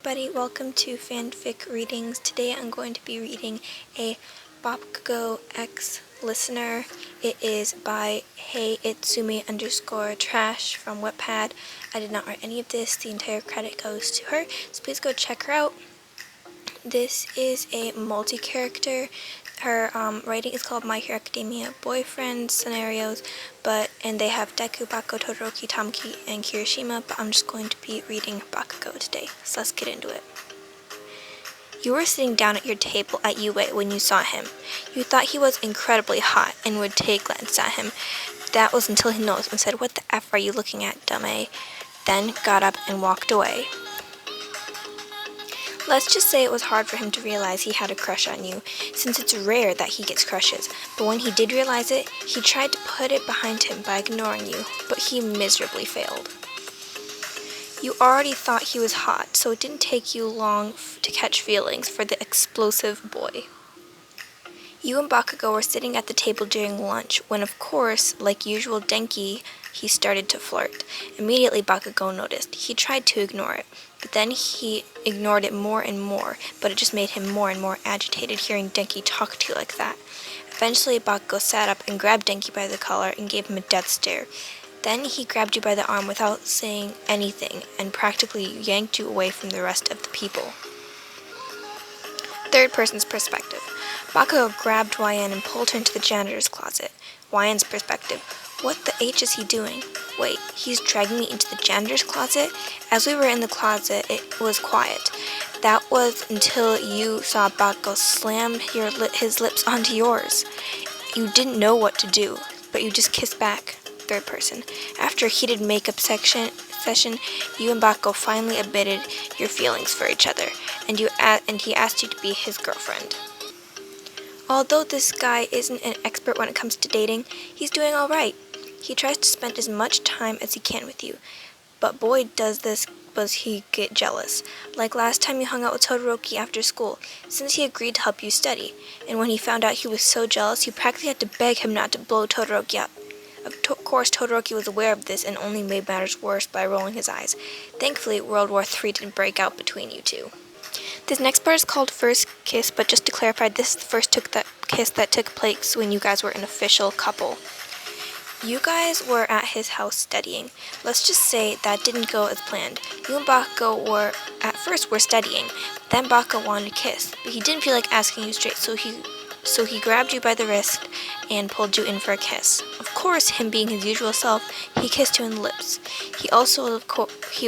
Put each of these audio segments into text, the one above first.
everybody, welcome to Fanfic Readings. Today I'm going to be reading a Bakugo X Listener. It is by HeyItsumi_trash from Wattpad. I did not write any of this, the entire credit goes to her, so please go check her out. This is a multi-character. Her writing is called My Hero Academia Boyfriend Scenarios, and they have Deku, Bako, Todoroki, Tamaki, and Kirishima, but I'm just going to be reading Bakugo today, so let's get into it. You were sitting down at your table at UA when you saw him. You thought he was incredibly hot and would take a glance at him. That was until he noticed and said, "What the F are you looking at, dummy?" Then got up and walked away. Let's just say it was hard for him to realize he had a crush on you, since it's rare that he gets crushes, but when he did realize it, he tried to put it behind him by ignoring you, but he miserably failed. You already thought he was hot, so it didn't take you long to catch feelings for the explosive boy. You and Bakugo were sitting at the table during lunch, when of course, like usual Denki, he started to flirt. Immediately Bakugo noticed. He tried to ignore it, but then he ignored it more and more, but it just made him more and more agitated hearing Denki talk to you like that. Eventually Bakugo sat up and grabbed Denki by the collar and gave him a death stare. Then he grabbed you by the arm without saying anything and practically yanked you away from the rest of the people. Third person's perspective. Bakugo grabbed YN and pulled her into the janitor's closet. YN's perspective. What the H is he doing? Wait, he's dragging me into the janitor's closet? As we were in the closet, it was quiet. That was until you saw Bakugo slam his lips onto yours. You didn't know what to do, but you just kissed back. Third person. After a heated makeup session, you and Bakugo finally admitted your feelings for each other, and he asked you to be his girlfriend. Although this guy isn't an expert when it comes to dating, he's doing all right. He tries to spend as much time as he can with you, but boy does he get jealous. Like last time you hung out with Todoroki after school, since he agreed to help you study, and when he found out he was so jealous, you practically had to beg him not to blow Todoroki up. Of course, Todoroki was aware of this and only made matters worse by rolling his eyes. Thankfully, World War III didn't break out between you two. This next part is called First Kiss, but just to clarify, this is the first kiss that took place when you guys were an official couple. You guys were at his house studying. Let's just say that didn't go as planned. You and Bakugo were studying. Then Bakugo wanted to kiss, but he didn't feel like asking you straight, so he grabbed you by the wrist and pulled you in for a kiss. Of course, him being his usual self, he kissed you on the lips. He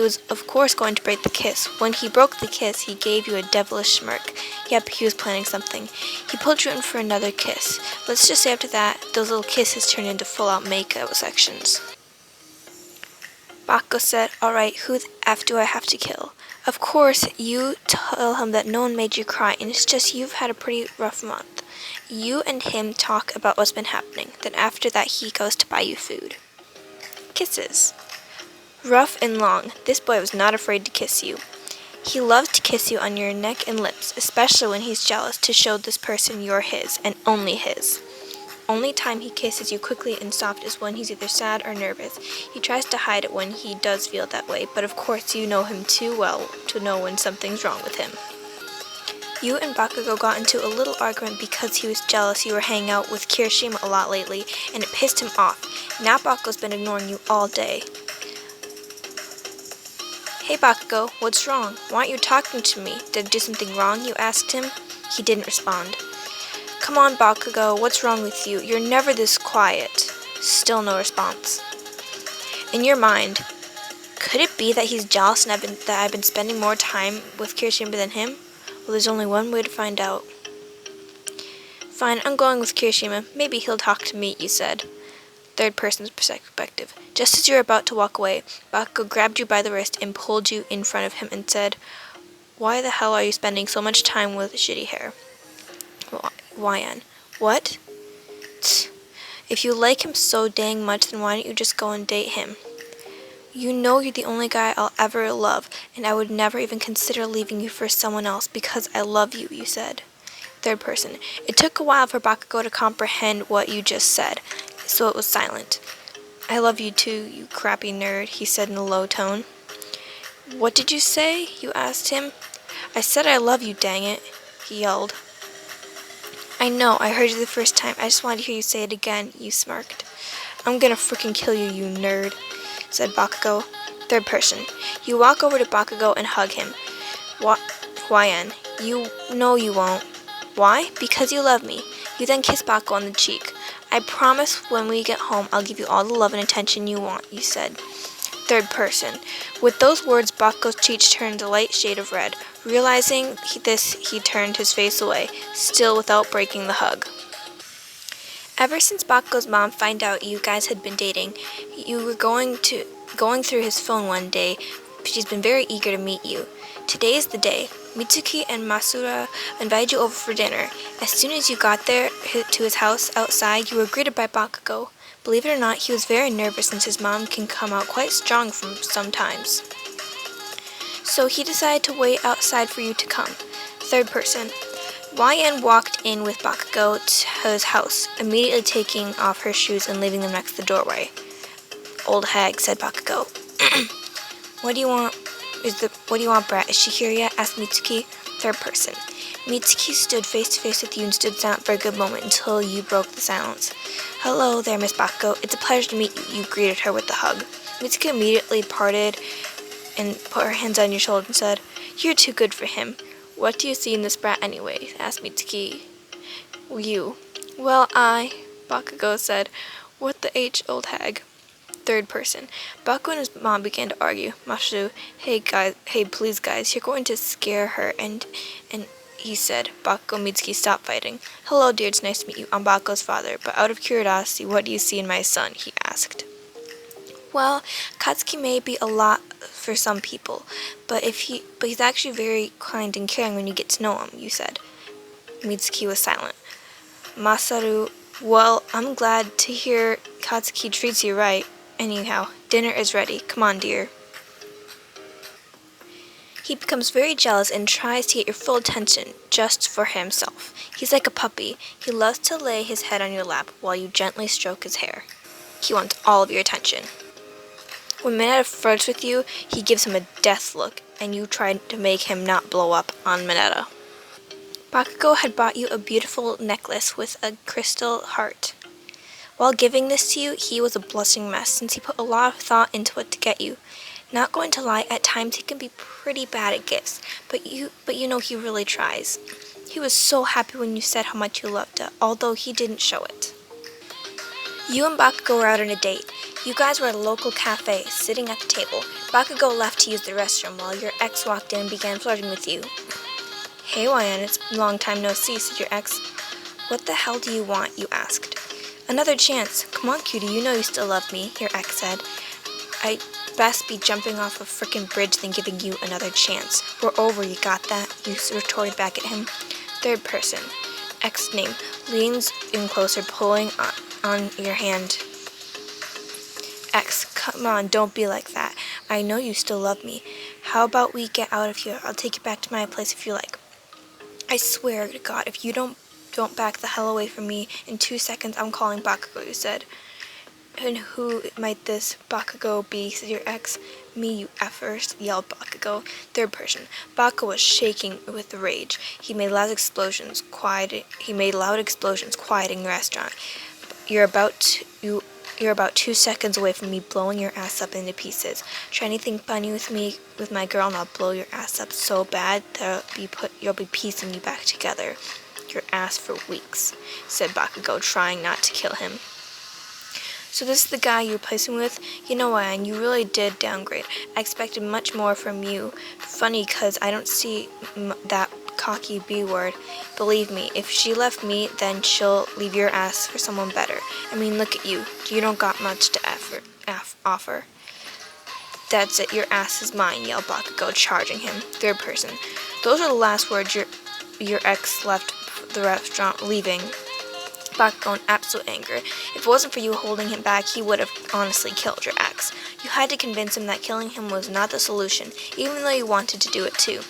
was of course going to break the kiss. When he broke the kiss, he gave you a devilish smirk. Yep, he was planning something. He pulled you in for another kiss. Let's just say after that, those little kisses turned into full-out makeout sections. Bakugo said, "Alright, who the F do I have to kill?" Of course, you tell him that no one made you cry, and it's just you've had a pretty rough month. You and him talk about what's been happening. Then after that, he goes to buy you food. Kisses. Rough and long. This boy was not afraid to kiss you. He loves to kiss you on your neck and lips, especially when he's jealous, to show this person you're his, and only his. Only time he kisses you quickly and soft is when he's either sad or nervous. He tries to hide it when he does feel that way, but of course you know him too well to know when something's wrong with him. You and Bakugo got into a little argument because he was jealous you were hanging out with Kirishima a lot lately, and it pissed him off. Now Bakugo's been ignoring you all day. "Hey Bakugo, what's wrong? Why aren't you talking to me? Did I do something wrong?" you asked him. He didn't respond. "Come on Bakugo, what's wrong with you? You're never this quiet." Still no response. In your mind, could it be that he's jealous and that I've been spending more time with Kirishima than him? Well, there's only one way to find out. "Fine, I'm going with Kirishima. Maybe he'll talk to me," you said. Third person's perspective. Just as you were about to walk away, Bakugo grabbed you by the wrist and pulled you in front of him and said, "Why the hell are you spending so much time with shitty hair?" YN. What? Tch. If you like him so dang much, then why don't you just go and date him? You know you're the only guy I'll ever love, and I would never even consider leaving you for someone else because I love you, you said. Third person. It took a while for Bakugo to comprehend what you just said, so it was silent. "I love you too, you crappy nerd," he said in a low tone. "What did you say?" you asked him. I said I love you, dang it, he yelled. I know, I heard you the first time. I just wanted to hear you say it again, you smirked. I'm gonna freaking kill you, you nerd, said Bakugo. Third person. You walk over to Bakugo and hug him. YN. You know you won't. Why? Because you love me. You then kiss Bakugo on the cheek. I promise when we get home I'll give you all the love and attention you want, you said. Third person. With those words, Bakugo's cheeks turned a light shade of red. Realizing this, he turned his face away, still without breaking the hug. Ever since Bakugo's mom found out you guys had been dating, you were going through his phone one day. She's been very eager to meet you. Today is the day. Mitsuki and Masura invited you over for dinner. As soon as you got there to his house outside, you were greeted by Bakugo. Believe it or not, he was very nervous since his mom can come out quite strong sometimes. So he decided to wait outside for you to come. Third person. YN walked in with Bakugo to his house, immediately taking off her shoes and leaving them next to the doorway. Old hag, said Bakugo. What do you want? What do you want, brat? Is she here yet? Asked Mitsuki. Third person. Mitsuki stood face to face with you and stood silent for a good moment until you broke the silence. Hello there, Miss Bakugo. It's a pleasure to meet you. You greeted her with a hug. Mitsuki immediately parted and put her hands on your shoulder and said, You're too good for him. What do you see in this brat anyway? Asked Mitsuki. You. Well, Bakugo said. What the H, old hag? Third person. Bakugo and his mom began to argue. Mashu, hey please guys, you're going to scare her, and he said. Bakugo, Mitsuki, stop fighting. Hello dear, it's nice to meet you. I'm Bakugo's father, but out of curiosity, what do you see in my son? He asked. Well, Katsuki may be a lot for some people, but he's actually very kind and caring when you get to know him, you said. Mitsuki was silent. Masaru, well, I'm glad to hear Katsuki treats you right. Anyhow, dinner is ready. Come on, dear. He becomes very jealous and tries to get your full attention just for himself. He's like a puppy. He loves to lay his head on your lap while you gently stroke his hair. He wants all of your attention. When Mineta flirts with you, he gives him a death look, and you try to make him not blow up on Mineta. Bakugo had bought you a beautiful necklace with a crystal heart. While giving this to you, he was a blushing mess since he put a lot of thought into it to get you. Not going to lie, at times he can be pretty bad at gifts, but you know he really tries. He was so happy when you said how much you loved it, although he didn't show it. You and Bakugo were out on a date. You guys were at a local cafe, sitting at the table. Bakugo left to use the restroom while your ex walked in and began flirting with you. Hey, YN, it's a long time no see, said your ex. What the hell do you want? You asked. Another chance. Come on, cutie, you know you still love me, your ex said. I'd best be jumping off a frickin' bridge than giving you another chance. We're over, you got that? You retorted back at him. Third person. Ex name. Leans in closer, pulling on your hand. X, come on, don't be like that. I know you still love me. How about we get out of here? I'll take you back to my place if you like. I swear to God, if you don't back the hell away from me, in 2 seconds I'm calling Bakugo, you said. And who might this Bakugo be, said your ex. Me, you effers, yelled Bakugo. Third person. Bakugo was shaking with rage. He made loud explosions, quieting the restaurant. You're about 2 seconds away from me blowing your ass up into pieces. Try anything funny with my girl, and I'll blow your ass up so bad that you'll be piecing you back together. Your ass for weeks, said Bakugo, trying not to kill him. So this is the guy you're replacing with? You know what, and you really did downgrade. I expected much more from you. Funny, 'cause I don't see that cocky B word. Believe me, if she left me, then she'll leave your ass for someone better. I mean, look at you. You don't got much to offer. That's it, your ass is mine, yelled Bakugo, charging him. Third person. Those are the last words your ex left the restaurant, leaving Bakugo in absolute anger. If it wasn't for you holding him back, he would have honestly killed your ex. You had to convince him that killing him was not the solution, even though you wanted to do it too.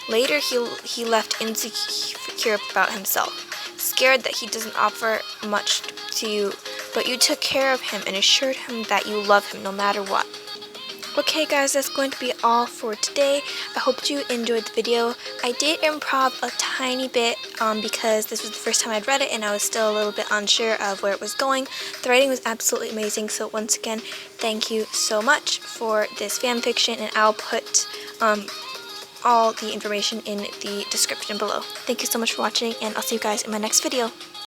Later, he left insecure about himself, scared that he doesn't offer much to you, but you took care of him and assured him that you love him no matter what. Okay guys, that's going to be all for today. I hope you enjoyed the video. I did improv a tiny bit because this was the first time I'd read it and I was still a little bit unsure of where it was going. The writing was absolutely amazing, so once again, thank you so much for this fan fiction, and I'll put all the information in the description below. Thank you so much for watching, and I'll see you guys in my next video.